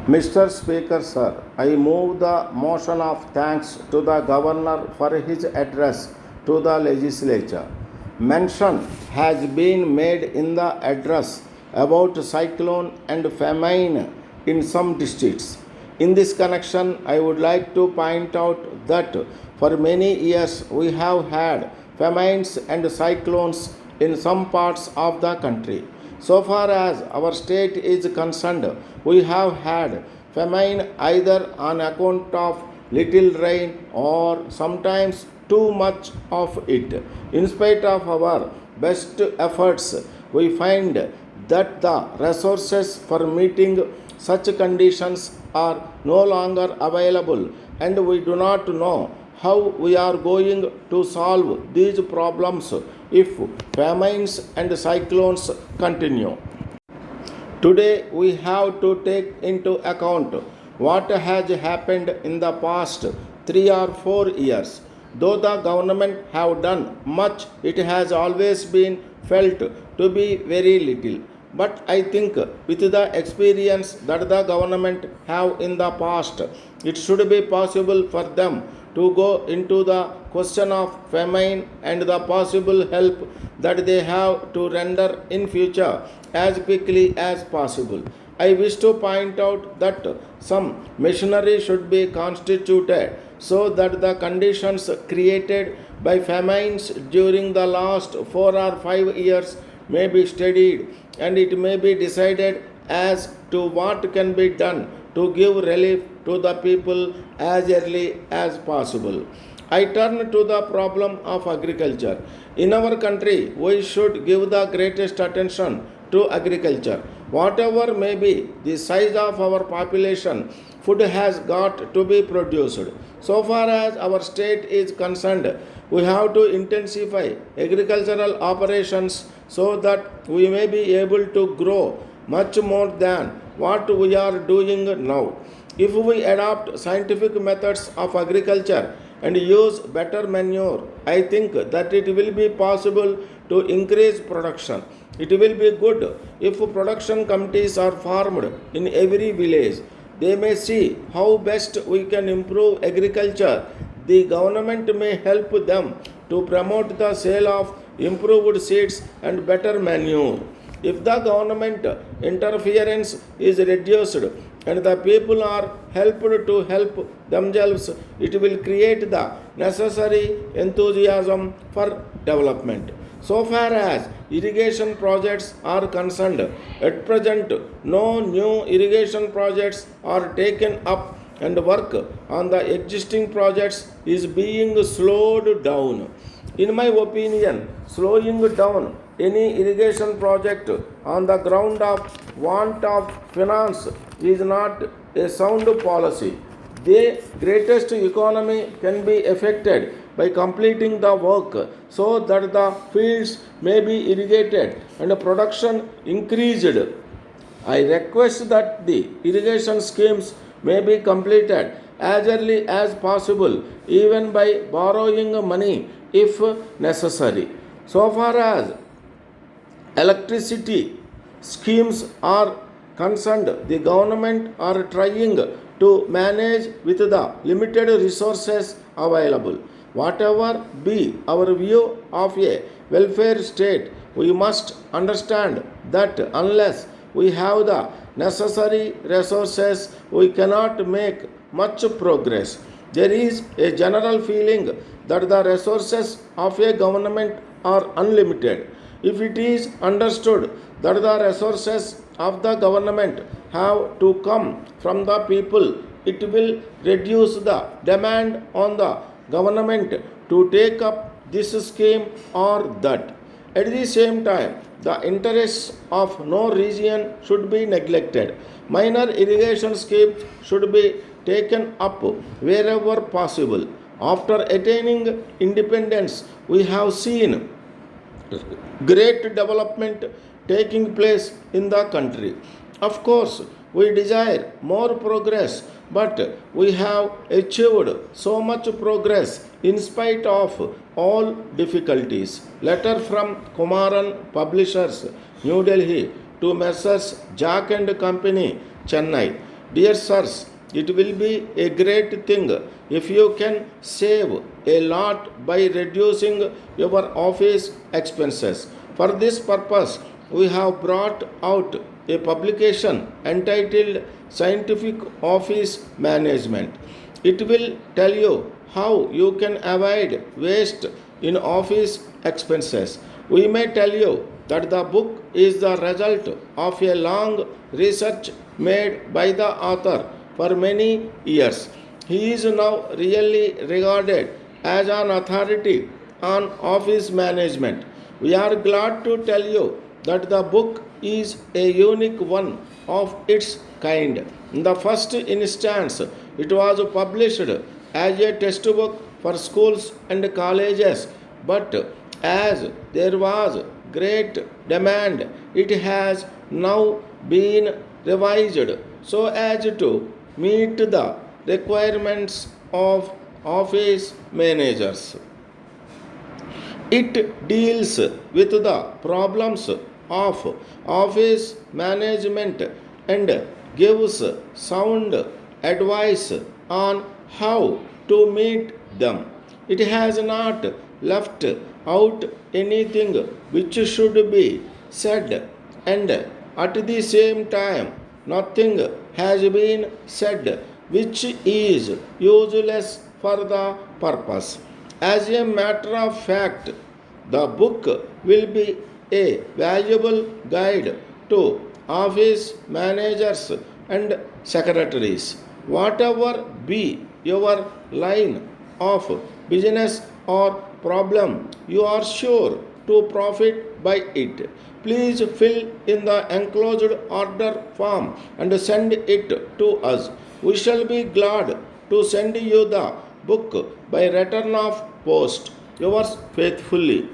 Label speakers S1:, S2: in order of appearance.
S1: Mr. Speaker, sir, I move the motion of thanks to the Governor for his address to the legislature. Mention has been made in the address about cyclone and famine in some districts. In this connection, I would like to point out that for many years we have had famines and cyclones in some parts of the country. So far as our state is concerned, we have had famine either on account of little rain or sometimes too much of it. In spite of our best efforts, we find that the resources for meeting such conditions are no longer available, and we do not know how we are going to solve these problems if famines and cyclones continue. Today we have to take into account what has happened in the past 3 or 4 years. Though the government have done much, it has always been felt to be very little. But I think with the experience that the government have in the past, it should be possible for them to go into the question of famine and the possible help that they have to render in future as quickly as possible. I wish to point out that some machinery should be constituted so that the conditions created by famines during the last 4 or 5 years may be studied, and it may be decided as to what can be done to give relief to the people as early as possible. I turn to the problem of agriculture. In our country, we should give the greatest attention to agriculture. Whatever may be the size of our population, food has got to be produced. So far as our state is concerned, we have to intensify agricultural operations so that we may be able to grow much more than what we are doing now. If we adopt scientific methods of agriculture and use better manure, I think that it will be possible to increase production. It will be good if production committees are formed in every village. They may see how best we can improve agriculture. The government may help them to promote the sale of improved seeds and better manure. If the government interference is reduced and the people are helped to help themselves, it will create the necessary enthusiasm for development. So far as irrigation projects are concerned, at present no new irrigation projects are taken up and work on the existing projects is being slowed down. In my opinion, slowing down any irrigation project on the ground of want of finance is not a sound policy. The greatest economy can be affected by completing the work so that the fields may be irrigated and production increased. I request that the irrigation schemes may be completed as early as possible, even by borrowing money if necessary. So far as electricity schemes are concerned, the government are trying to manage with the limited resources available. Whatever be our view of a welfare state, we must understand that unless we have the necessary resources, we cannot make much progress. There is a general feeling that the resources of a government are unlimited. If it is understood that the resources of the government have to come from the people, it will reduce the demand on the government to take up this scheme or that. At the same time, the interests of no region should be neglected. Minor irrigation schemes should be taken up wherever possible. After attaining independence, we have seen great development taking place in the country. Of course, we desire more progress, but we have achieved so much progress in spite of all difficulties. Letter from Kumaran Publishers, New Delhi, to Messrs. Jack and Company, Chennai. Dear sirs, it will be a great thing if you can save a lot by reducing your office expenses. For this purpose, we have brought out a publication entitled Scientific Office Management. It will tell you how you can avoid waste in office expenses. We may tell you that the book is the result of a long research made by the author for many years. He is now really regarded as an authority on office management. We are glad to tell you that the book is a unique one of its kind. In the first instance, it was published as a textbook for schools and colleges, but as there was great demand, it has now been revised so as to meet the requirements of office managers. It deals with the problems of office management and gives sound advice on how to meet them. It has not left out anything which should be said, and at the same time, nothing has been said which is useless for the purpose. As a matter of fact, the book will be a valuable guide to office managers and secretaries. Whatever be your line of business or problem, you are sure to profit by it. Please fill in the enclosed order form and send it to us. We shall be glad to send you the book by return of post. Yours faithfully,